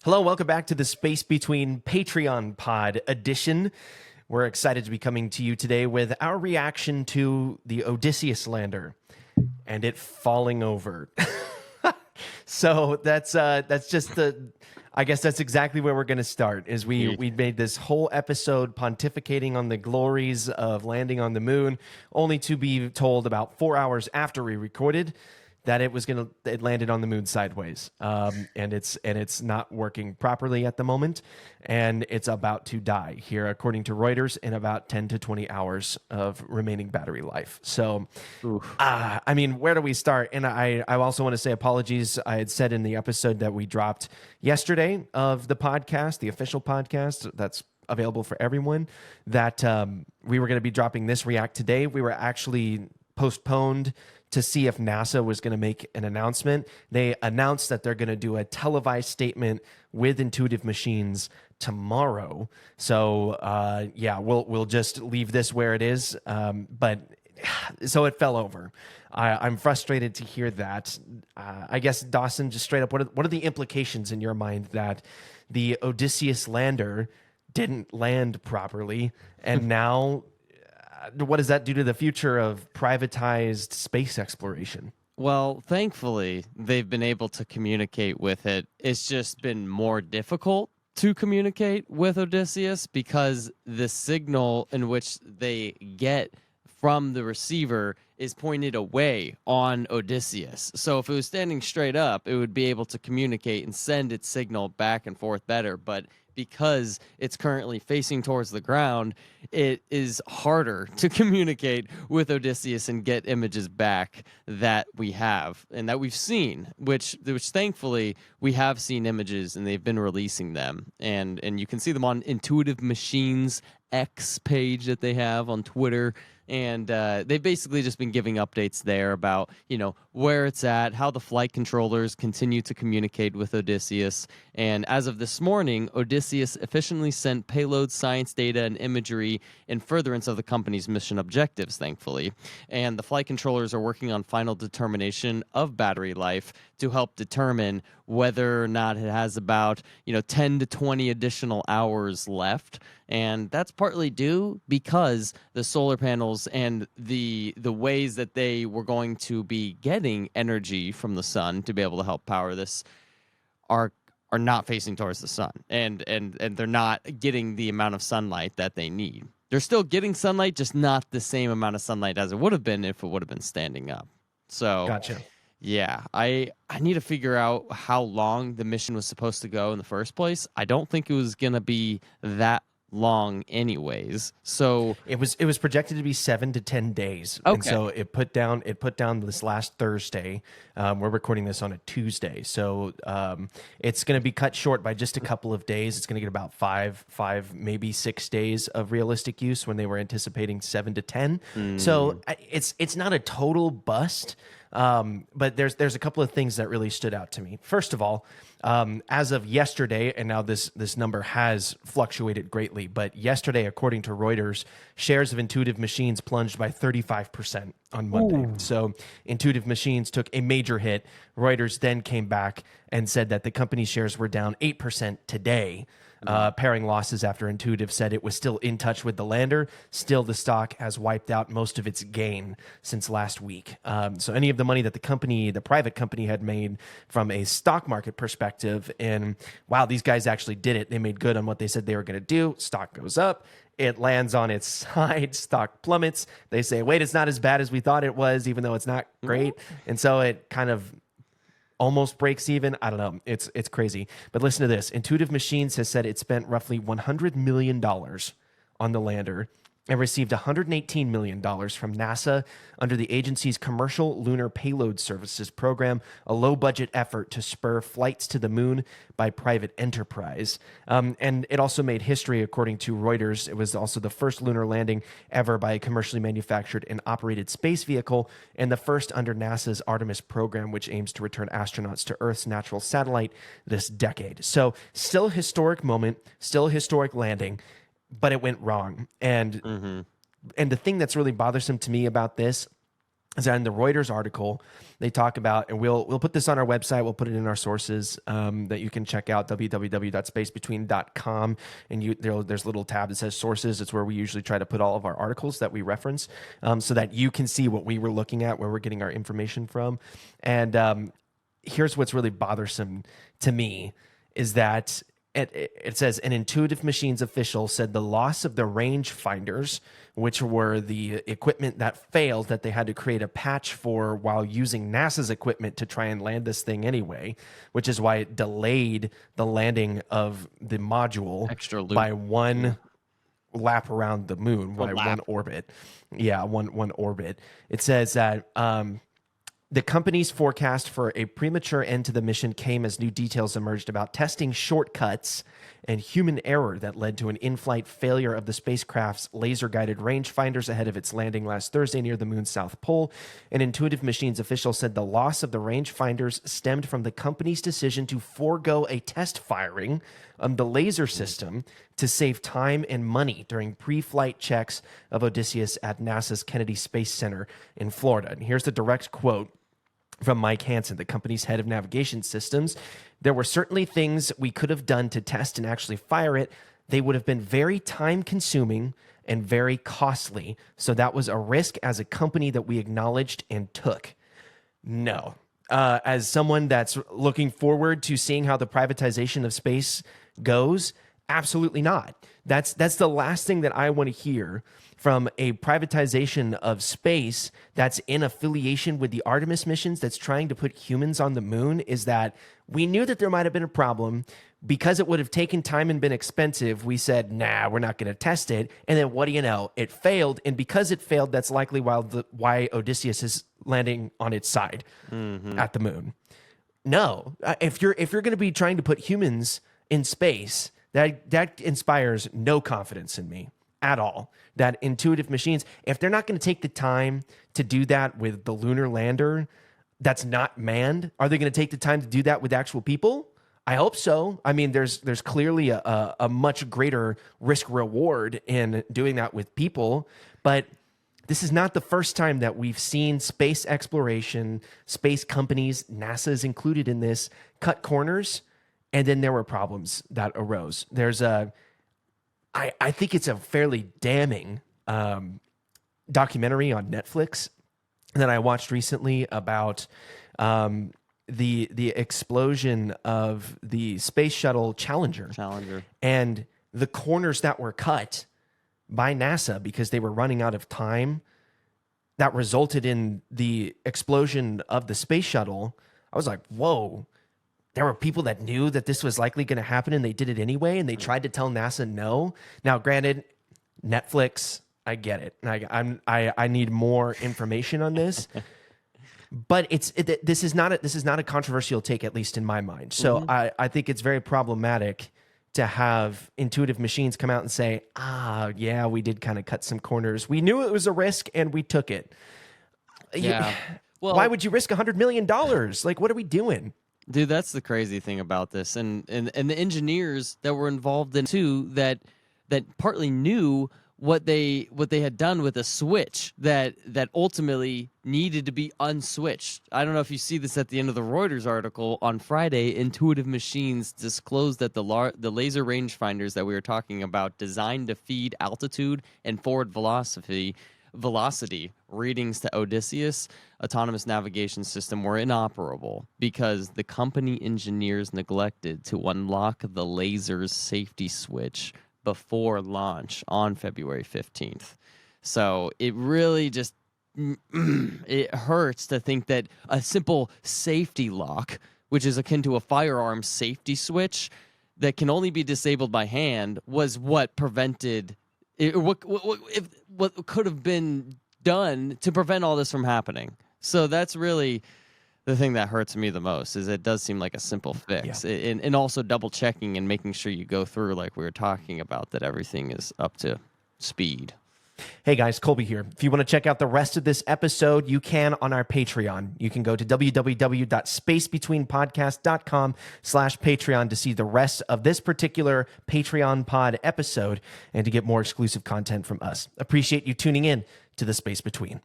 Hello, welcome back to the Space Between Patreon Pod edition. We're excited to be coming to you today with our reaction to the Odysseus lander and it falling over. So that's just I guess that's exactly where we're going to start. Is we made this whole episode pontificating on the glories of landing on the moon, only to be told about 4 hours after we recorded that it landed on the moon sideways, and it's not working properly at the moment, and it's about to die here, according to Reuters, in about 10 to 20 hours of remaining battery life. So, I mean, where do we start? And I also want to say apologies. I had said in the episode that we dropped yesterday of the podcast, the official podcast that's available for everyone, that we were going to be dropping this react today. We were actually postponed to see if NASA was going to make an announcement. They announced that they're going to do a televised statement with Intuitive Machines tomorrow. So we'll just leave this where it is. But so it fell over. I'm frustrated to hear that. I guess, Dawson, just straight up, what are the implications in your mind that the Odysseus lander didn't land properly, and now what does that do to the future of privatized space exploration? Well, thankfully, they've been able to communicate with it. It's just been more difficult to communicate with Odysseus because the signal in which they get from the receiver is pointed away on Odysseus. So if it was standing straight up, it would be able to communicate and send its signal back and forth better. But because it's currently facing towards the ground, it is harder to communicate with Odysseus and get images back that we have and that we've seen, which thankfully we have seen images and they've been releasing them. And you can see them on Intuitive Machines X page that they have on Twitter. And they've basically just been giving updates there about, where it's at, how the flight controllers continue to communicate with Odysseus. And as of this morning, Odysseus efficiently sent payload science data and imagery in furtherance of the company's mission objectives, thankfully. And the flight controllers are working on final determination of battery life to help determine whether or not it has about, 10 to 20 additional hours left. And that's partly due because the solar panels and the ways that they were going to be getting energy from the sun to be able to help power this are not facing towards the sun, and they're not getting the amount of sunlight that they need. They're still getting sunlight, just not the same amount of sunlight as it would have been if it would have been standing up. So Gotcha. Yeah, I need to figure out how long the mission was supposed to go in the first place. I don't think it was going to be that long anyways. So it was projected to be 7 to 10 days. Okay. And so it put down this last Thursday. We're recording this on a Tuesday. So it's going to be cut short by just a couple of days. It's going to get about five, maybe 6 days of realistic use when they were anticipating 7 to 10. So it's not a total bust. But there's a couple of things that really stood out to me. First of all, as of yesterday, and now this number has fluctuated greatly, but yesterday, according to Reuters, shares of Intuitive Machines plunged by 35% on Monday. Ooh. So Intuitive Machines took a major hit. Reuters then came back and said that the company's shares were down 8% today. Pairing losses after Intuitive said it was still in touch with the lander. Still, the stock has wiped out most of its gain since last week. So any of the money that the private company had made from a stock market perspective, and wow, these guys actually did it. They made good on what they said they were going to do. Stock goes up. It lands on its side. Stock plummets. They say, wait, it's not as bad as we thought it was, even though it's not great. And so it kind of almost breaks even. I don't know. It's crazy. But listen to this. Intuitive Machines has said it spent roughly $100 million on the lander and received $118 million from NASA under the agency's Commercial Lunar Payload Services program, a low-budget effort to spur flights to the moon by private enterprise. And it also made history, according to Reuters. It was also the first lunar landing ever by a commercially manufactured and operated space vehicle, and the first under NASA's Artemis program, which aims to return astronauts to Earth's natural satellite this decade. So still a historic moment, still a historic landing, but it went wrong. And the thing that's really bothersome to me about this is that in the Reuters article, they talk about, and we'll put this on our website, we'll put it in our sources that you can check out, www.spacebetween.com, and there's a little tab that says sources. It's where we usually try to put all of our articles that we reference, so that you can see what we were looking at, where we're getting our information from. And here's what's really bothersome to me is that it says an Intuitive Machines official said the loss of the range finders, which were the equipment that failed that they had to create a patch for while using NASA's equipment to try and land this thing anyway, which is why it delayed the landing of the module by one lap around the moon, one orbit. Yeah, one orbit. It says that the company's forecast for a premature end to the mission came as new details emerged about testing shortcuts and human error that led to an in-flight failure of the spacecraft's laser-guided rangefinders ahead of its landing last Thursday near the moon's south pole. An Intuitive Machines official said the loss of the rangefinders stemmed from the company's decision to forego a test firing of the laser system to save time and money during pre-flight checks of Odysseus at NASA's Kennedy Space Center in Florida. And here's the direct quote from Mike Hansen, the company's head of navigation systems. There were certainly things we could have done to test and actually fire it. They would have been very time-consuming and very costly. So that was a risk as a company that we acknowledged and took. No. As someone that's looking forward to seeing how the privatization of space goes, absolutely not. That's the last thing that I want to hear from a privatization of space that's in affiliation with the Artemis missions that's trying to put humans on the moon, is that we knew that there might have been a problem. Because it would have taken time and been expensive, we said, nah, we're not going to test it. And then what do you know? It failed. And because it failed, that's likely why Odysseus is landing on its side at the moon. No, if you're going to be trying to put humans in space, that inspires no confidence in me at all. That Intuitive Machines, if they're not going to take the time to do that with the lunar lander that's not manned, are they going to take the time to do that with actual people? I hope so. I mean, there's clearly a much greater risk reward in doing that with people, but this is not the first time that we've seen space exploration, space companies, NASA is included in this, cut corners, and then there were problems that arose. I think it's a fairly damning documentary on Netflix that I watched recently about the explosion of the space shuttle Challenger, and the corners that were cut by NASA because they were running out of time that resulted in the explosion of the space shuttle. I was like, whoa. There were people that knew that this was likely going to happen and they did it anyway, and they tried to tell NASA no. Now, granted, Netflix, I get it. I need more information on this. But this is not a controversial take, at least in my mind. So I think it's very problematic to have Intuitive Machines come out and say, yeah, we did kind of cut some corners. We knew it was a risk and we took it. Yeah. Well, why would you risk $100 million? Like, what are we doing? Dude, that's the crazy thing about this. And the engineers that were involved in too, that partly knew what they had done with a switch that ultimately needed to be unswitched. I don't know if you see this at the end of the Reuters article on Friday. Intuitive Machines disclosed that the laser rangefinders that we were talking about, designed to feed altitude and forward velocity readings to Odysseus autonomous navigation system, were inoperable because the company engineers neglected to unlock the laser's safety switch before launch on February 15th. So it really just it hurts to think that a simple safety lock, which is akin to a firearm safety switch that can only be disabled by hand, was what prevented it, what could have been done to prevent all this from happening. So that's really the thing that hurts me the most, is it does seem like a simple fix. Yeah. And also double checking and making sure you go through, like we were talking about, that everything is up to speed. Hey guys, Kolby here. If you want to check out the rest of this episode, you can on our Patreon. You can go to www.spacebetweenpodcast.com/Patreon to see the rest of this particular Patreon pod episode and to get more exclusive content from us. Appreciate you tuning in to the Space Between.